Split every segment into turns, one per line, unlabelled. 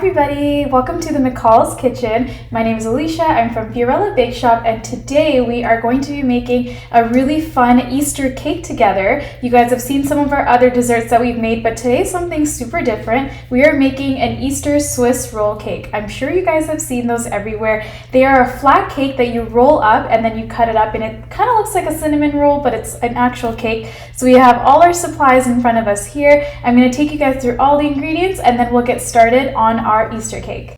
everybody, welcome to the McCall's kitchen. My name is Elisha, I'm from Fiorella Bake Shop, and today we are going to be making a really fun Easter cake together. You guys have seen some of our other desserts that we've made, but today is something super different. We are making an Easter Swiss roll cake. I'm sure you guys have seen those everywhere. They are a flat cake that you roll up and then you cut it up, and it kind of looks like a cinnamon roll, but it's an actual cake. So we have all our supplies in front of us here. I'm going to take you guys through all the ingredients and then we'll get started on our Easter cake.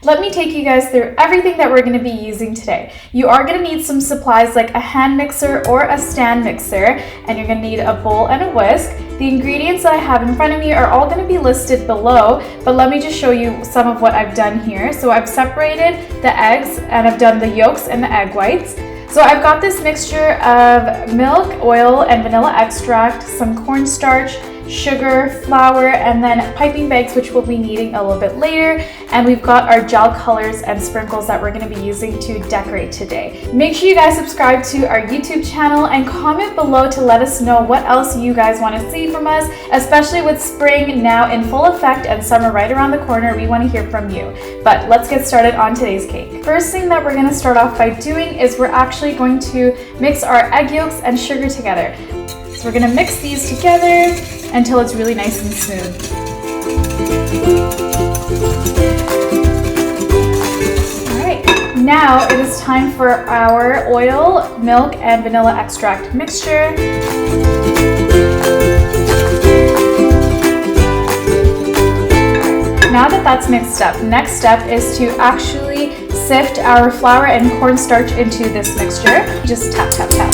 Let me take you guys through everything that we're going to be using today. You are going to need some supplies like a hand mixer or a stand mixer, and you're going to need a bowl and a whisk. The ingredients that I have in front of me are all going to be listed below, but let me just show you some of what I've done here. So I've separated the eggs and I've done the yolks and the egg whites. So I've got this mixture of milk, oil, and vanilla extract, some cornstarch, sugar, flour, and then piping bags, which we'll be needing a little bit later. And we've got our gel colors and sprinkles that we're going to be using to decorate today. Make sure you guys subscribe to our YouTube channel and comment below to let us know what else you guys want to see from us, especially with spring now in full effect and summer right around the corner. We want to hear from you. But let's get started on today's cake. First thing that we're going to start off by doing is we're actually going to mix our egg yolks and sugar together. So we're going to mix these together until it's really nice and smooth. Alright, now it is time for our oil, milk, and vanilla extract mixture. Now that that's mixed up, next step is to actually sift our flour and cornstarch into this mixture. Just tap, tap, tap.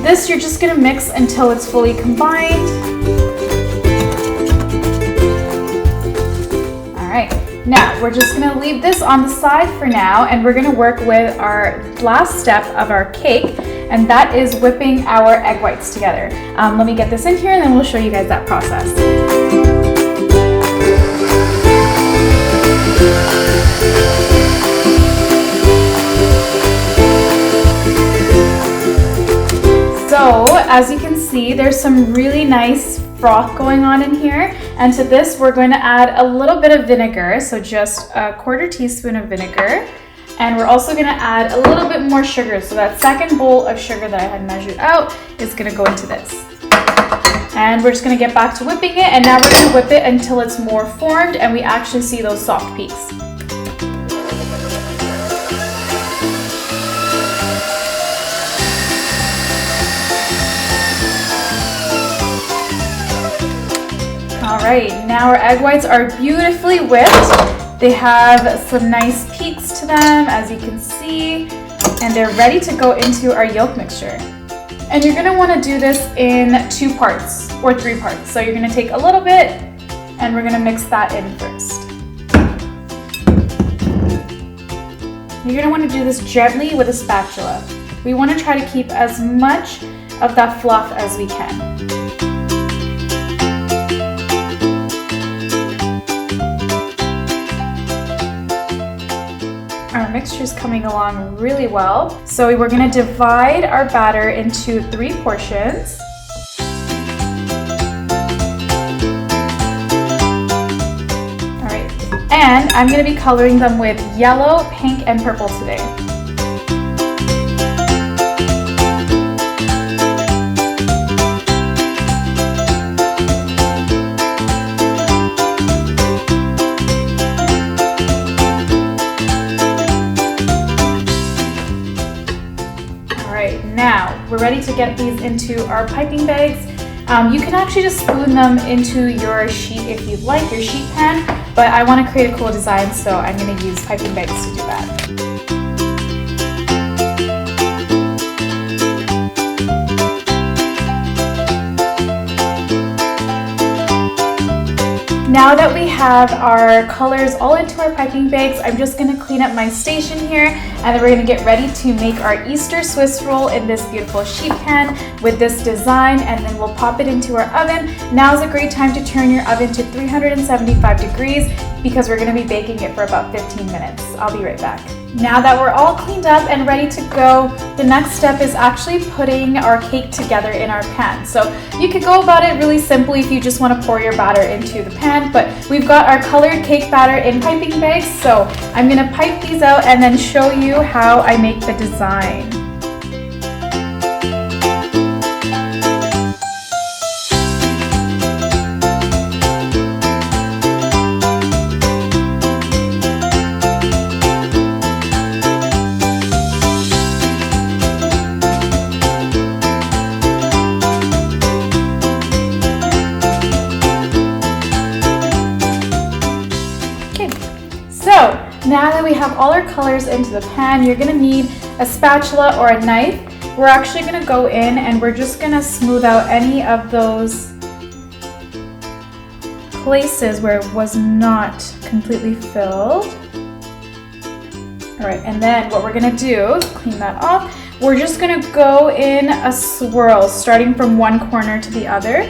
This you're just going to mix until it's fully combined. Alright, now we're just going to leave this on the side for now, and we're going to work with our last step of our cake, and that is whipping our egg whites together. Let me get this in here and then we'll show you guys that process. So, as you can see, there's some really nice froth going on in here, and to this we're going to add a little bit of vinegar, so just a 1/4 teaspoon of vinegar, and we're also going to add a little bit more sugar, so that second bowl of sugar that I had measured out is going to go into this. And we're just going to get back to whipping it, and now we're going to whip it until it's more formed and we actually see those soft peaks. Alright, now our egg whites are beautifully whipped. They have some nice peaks to them, as you can see, and they're ready to go into our yolk mixture. And you're going to want to do this in 2 parts or 3 parts. So you're going to take a little bit and we're going to mix that in first. You're going to want to do this gently with a spatula. We want to try to keep as much of that fluff as we can. Our mixture is coming along really well. So we're going to divide our batter into 3 portions. Alright, and I'm going to be coloring them with yellow, pink, and purple today. Now, we're ready to get these into our piping bags. You can actually just spoon them into your sheet if you'd like, your sheet pan, but I want to create a cool design, so I'm going to use piping bags to do that. Now that we have our colors all into our piping bags, I'm just going to clean up my station here, and then we're going to get ready to make our Easter Swiss roll in this beautiful sheet pan with this design, and then we'll pop it into our oven. Now is a great time to turn your oven to 375 degrees. because we're gonna be baking it for about 15 minutes. I'll be right back. Now that we're all cleaned up and ready to go, the next step is actually putting our cake together in our pan. So you could go about it really simply if you just want to pour your batter into the pan, but we've got our colored cake batter in piping bags, so I'm gonna pipe these out and then show you how I make the design. So now that we have all our colors into the pan, you're gonna need a spatula or a knife. We're actually gonna go in and we're just gonna smooth out any of those places where it was not completely filled. All right, and then what we're gonna do, clean that off, we're just gonna go in a swirl, starting from one corner to the other.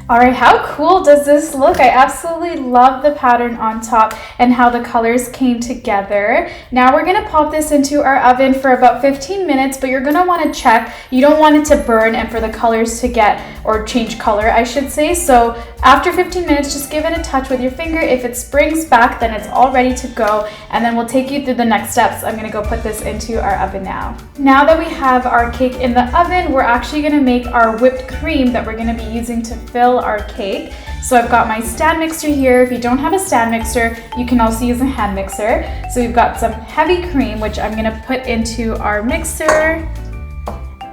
All right, how cool does this look? I absolutely love the pattern on top and how the colors came together. Now we're gonna pop this into our oven for about 15 minutes, but you're gonna wanna check. You don't want it to burn and for the colors to get, or change color, I should say. So after 15 minutes, just give it a touch with your finger. If it springs back, then it's all ready to go. And then we'll take you through the next steps. I'm gonna go put this into our oven now. Now that we have our cake in the oven, we're actually gonna make our whipped cream that we're gonna be using to fill our cake. So I've got my stand mixer here. If you don't have a stand mixer, you can also use a hand mixer. So we've got some heavy cream, which I'm gonna put into our mixer.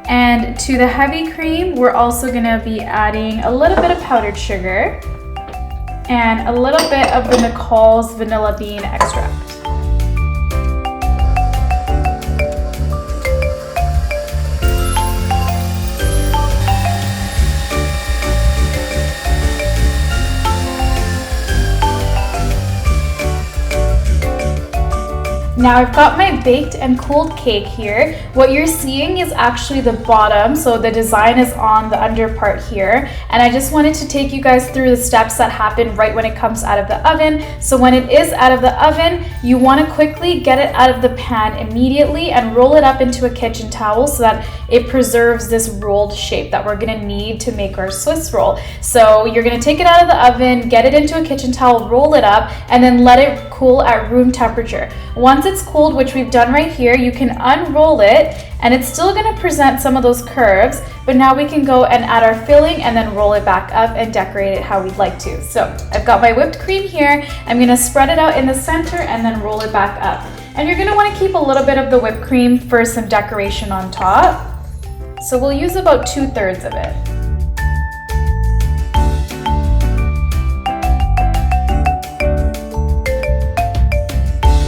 And to the heavy cream, we're also gonna be adding a little bit of powdered sugar and a little bit of the McCall's vanilla bean extract. Now I've got my baked and cooled cake here. What you're seeing is actually the bottom, so the design is on the under part here. And I just wanted to take you guys through the steps that happen right when it comes out of the oven. So when it is out of the oven, you want to quickly get it out of the pan immediately and roll it up into a kitchen towel so that it preserves this rolled shape that we're gonna need to make our Swiss roll. So you're gonna take it out of the oven, get it into a kitchen towel, roll it up, and then let it cool at room temperature. Once it's cooled, which we've done right here, you can unroll it and it's still gonna present some of those curves, but now we can go and add our filling and then roll it back up and decorate it how we'd like to. So I've got my whipped cream here. I'm gonna spread it out in the center and then roll it back up. And you're gonna wanna keep a little bit of the whipped cream for some decoration on top. So we'll use about 2/3 of it.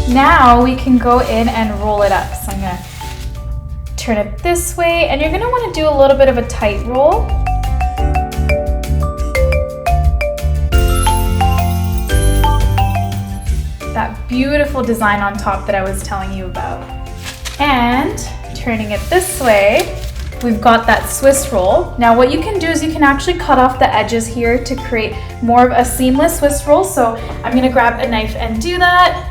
Now we can go in and roll it up. So I'm gonna turn it this way, and you're gonna wanna do a little bit of a tight roll. That beautiful design on top that I was telling you about. And turning it this way, we've got that Swiss roll. Now what you can do is you can actually cut off the edges here to create more of a seamless Swiss roll. So I'm gonna grab a knife and do that.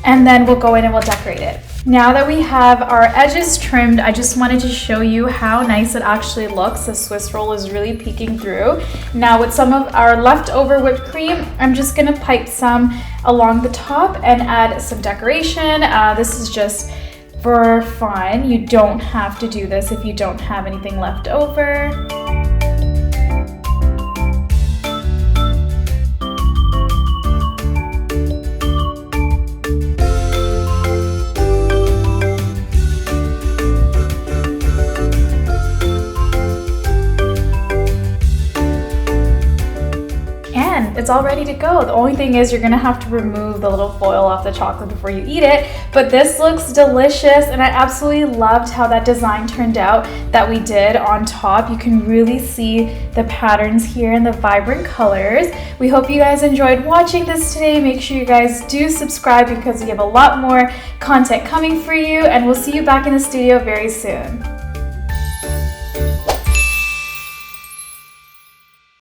And then we'll go in and we'll decorate it. Now that we have our edges trimmed, I just wanted to show you how nice it actually looks. The Swiss roll is really peeking through. Now with some of our leftover whipped cream, I'm just gonna pipe some along the top and add some decoration. This is just for fun. You don't have to do this if you don't have anything left over. It's all ready to go. The only thing is you're gonna have to remove the little foil off the chocolate before you eat it, but this looks delicious and I absolutely loved how that design turned out that we did on top. You can really see the patterns here and the vibrant colors. We hope you guys enjoyed watching this today. Make sure you guys do subscribe because we have a lot more content coming for you, and we'll see you back in the studio very soon.